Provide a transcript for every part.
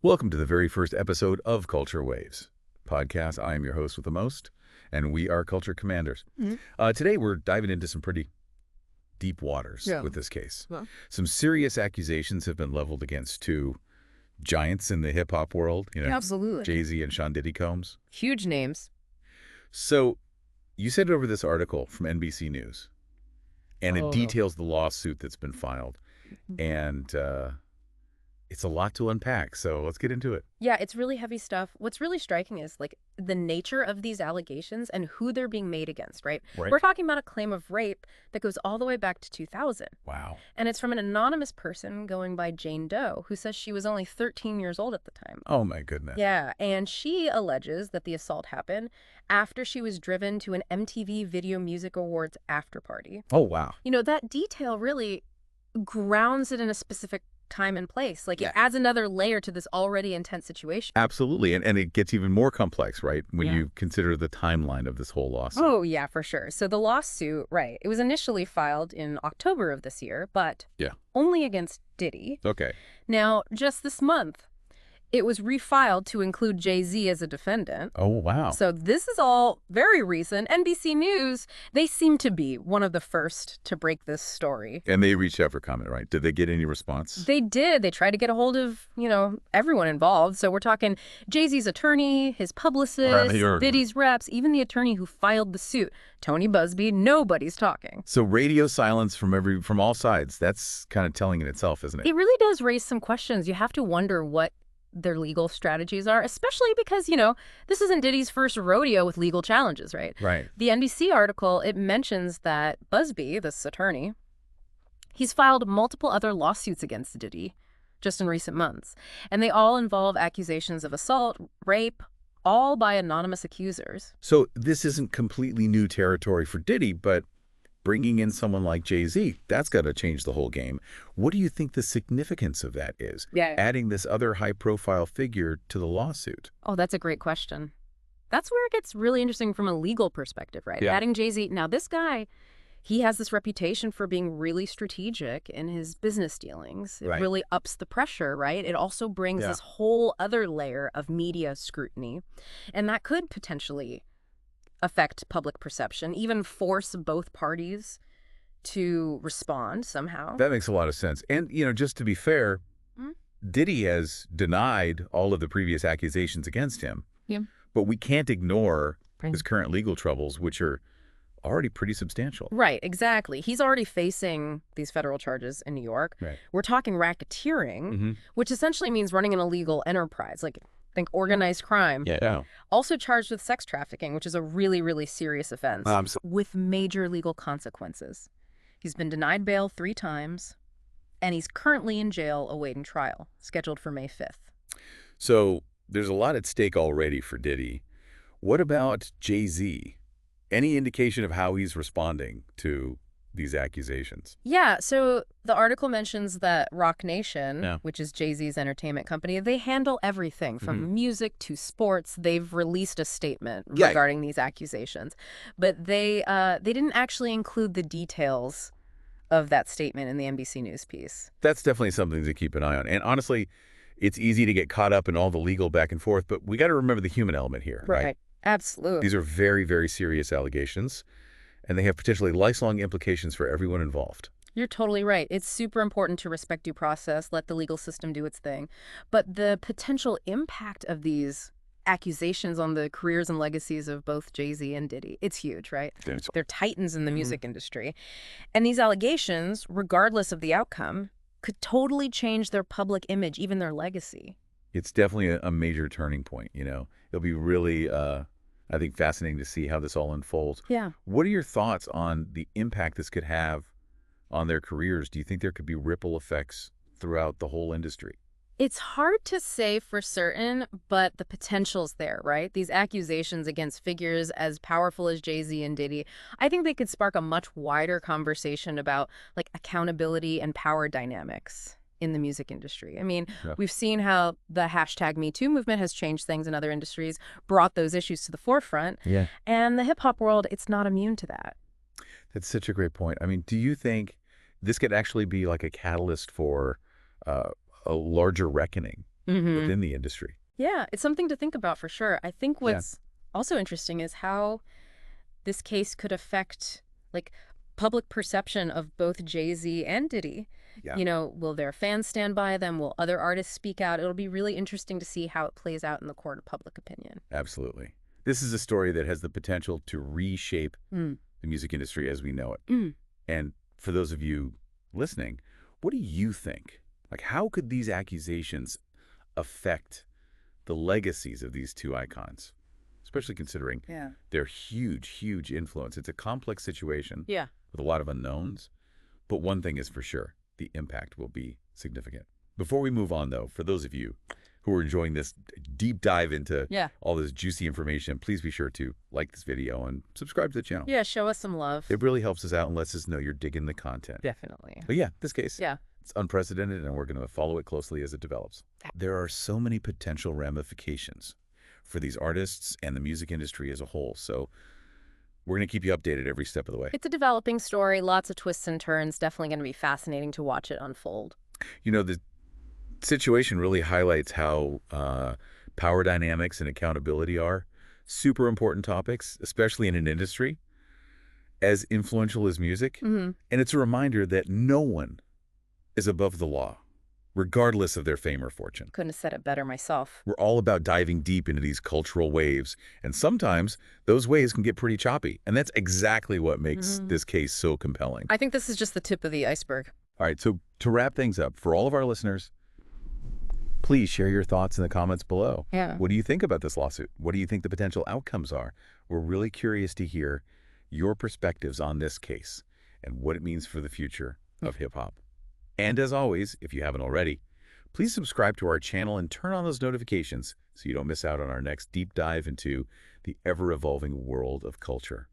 Welcome to the very first episode of Culture Waves podcast. I am your host with the most, and we are Culture Commanders. Today, we're diving into some pretty deep waters with this case. Well, Some serious accusations have been leveled against two giants in the hip-hop world, absolutely. Jay-Z and Sean Diddy Combs. Huge names. So you sent over this article from NBC News, and it details the lawsuit that's been filed. And it's a lot to unpack, so let's get into it. Yeah, it's really heavy stuff. What's really striking is the nature of these allegations and who they're being made against, right? Right. We're talking about a claim of rape that goes all the way back to 2000. Wow. And it's from an anonymous person going by Jane Doe, who says she was only 13 years old at the time. Oh, my goodness. Yeah, and she alleges that the assault happened after she was driven to an MTV Video Music Awards afterparty. Oh, wow. That detail really grounds it in a specific time and place. It Yeah. adds another layer to this already intense situation. Absolutely. And it gets even more complex, right, when you consider the timeline of this whole lawsuit. Oh, yeah, for sure. So the lawsuit, right, it was initially filed in October of this year, but only against Diddy. Okay. Now, just this month, it was refiled to include Jay-Z as a defendant. Oh, wow. So this is all very recent. NBC News, they seem to be one of the first to break this story. And they reached out for comment, right? Did they get any response? They did. They tried to get a hold of, everyone involved. So we're talking Jay-Z's attorney, his publicist, Diddy's reps, even the attorney who filed the suit, Tony Busby. Nobody's talking. So radio silence from all sides. That's kind of telling in itself, isn't it? It really does raise some questions. You have to wonder what their legal strategies are, especially because, this isn't Diddy's first rodeo with legal challenges, right? Right. The NBC article, it mentions that Busby, this attorney, he's filed multiple other lawsuits against Diddy just in recent months. And they all involve accusations of assault, rape, all by anonymous accusers. So this isn't completely new territory for Diddy, but bringing in someone like Jay-Z, that's got to change the whole game. What do you think the significance of that is? Yeah. Adding this other high-profile figure to the lawsuit. Oh, that's a great question. That's where it gets really interesting from a legal perspective, right? Yeah. Adding Jay-Z. Now, this guy, he has this reputation for being really strategic in his business dealings. It really ups the pressure, right? It also brings this whole other layer of media scrutiny. And that could potentially affect public perception, even force both parties to respond somehow. That makes a lot of sense. And, just to be fair, Diddy has denied all of the previous accusations against him. Yeah. But we can't ignore his current legal troubles, which are already pretty substantial. Right, exactly. He's already facing these federal charges in New York. Right. We're talking racketeering, which essentially means running an illegal enterprise, think organized crime. Yeah. Also charged with sex trafficking, which is a really, really serious offense with major legal consequences. He's been denied bail 3 times, and he's currently in jail awaiting trial, scheduled for May 5th. So there's a lot at stake already for Diddy. What about Jay-Z? Any indication of how he's responding to these accusations? Yeah, so the article mentions that Roc Nation, which is Jay-Z's entertainment company, they handle everything from music to sports. They've released a statement regarding these accusations, but they didn't actually include the details of that statement in the NBC News piece. That's definitely something to keep an eye on. And honestly, it's easy to get caught up in all the legal back and forth, but we got to remember the human element here, right? Absolutely. These are very, very serious allegations, and they have potentially lifelong implications for everyone involved. You're totally right. It's super important to respect due process, let the legal system do its thing. But the potential impact of these accusations on the careers and legacies of both Jay-Z and Diddy, it's huge, right? They're titans in the music industry. And these allegations, regardless of the outcome, could totally change their public image, even their legacy. It's definitely a major turning point, It'll be really, I think, fascinating to see how this all unfolds. Yeah. What are your thoughts on the impact this could have on their careers? Do you think there could be ripple effects throughout the whole industry? It's hard to say for certain, but the potential's there, right? These accusations against figures as powerful as Jay-Z and Diddy, I think they could spark a much wider conversation about accountability and power dynamics in the music industry. I mean, we've seen how the hashtag #MeToo movement has changed things in other industries, brought those issues to the forefront. Yeah. And the hip-hop world, it's not immune to that. That's such a great point. I mean, do you think this could actually be like a catalyst for a larger reckoning Mm-hmm. within the industry. Yeah, it's something to think about for sure. I think Yeah. what's also interesting is how this case could affect, like, public perception of both Jay-Z and Diddy. Yeah. You know, will their fans stand by them? Will other artists speak out? It'll be really interesting to see how it plays out in the court of public opinion. Absolutely. This is a story that has the potential to reshape Mm. the music industry as we know it. Mm. And for those of you listening, what do you think? Like, how could these accusations affect the legacies of these two icons, especially considering Yeah. their huge, huge influence? It's a complex situation Yeah. with a lot of unknowns, but one thing is for sure, the impact will be significant. Before we move on, though, for those of you who are enjoying this deep dive into all this juicy information, please be sure to like this video and subscribe to the channel. Yeah, show us some love. It really helps us out and lets us know you're digging the content. Definitely. But yeah, this case, Yeah. it's unprecedented, and we're going to follow it closely as it develops. There are so many potential ramifications for these artists and the music industry as a whole, so we're going to keep you updated every step of the way. It's a developing story, lots of twists and turns. Definitely going to be fascinating to watch it unfold. You know, the situation really highlights how power dynamics and accountability are super important topics, especially in an industry as influential as music. Mm-hmm. And it's a reminder that no one is above the law, regardless of their fame or fortune. Couldn't have said it better myself. We're all about diving deep into these cultural waves, and sometimes those waves can get pretty choppy. And that's exactly what makes this case so compelling. I think this is just the tip of the iceberg. All right, so to wrap things up, for all of our listeners, please share your thoughts in the comments below. Yeah. What do you think about this lawsuit? What do you think the potential outcomes are? We're really curious to hear your perspectives on this case and what it means for the future of hip-hop. And as always, if you haven't already, please subscribe to our channel and turn on those notifications so you don't miss out on our next deep dive into the ever-evolving world of culture.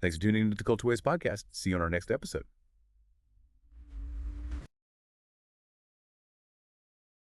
Thanks for tuning into the Culture Ways podcast. See you on our next episode.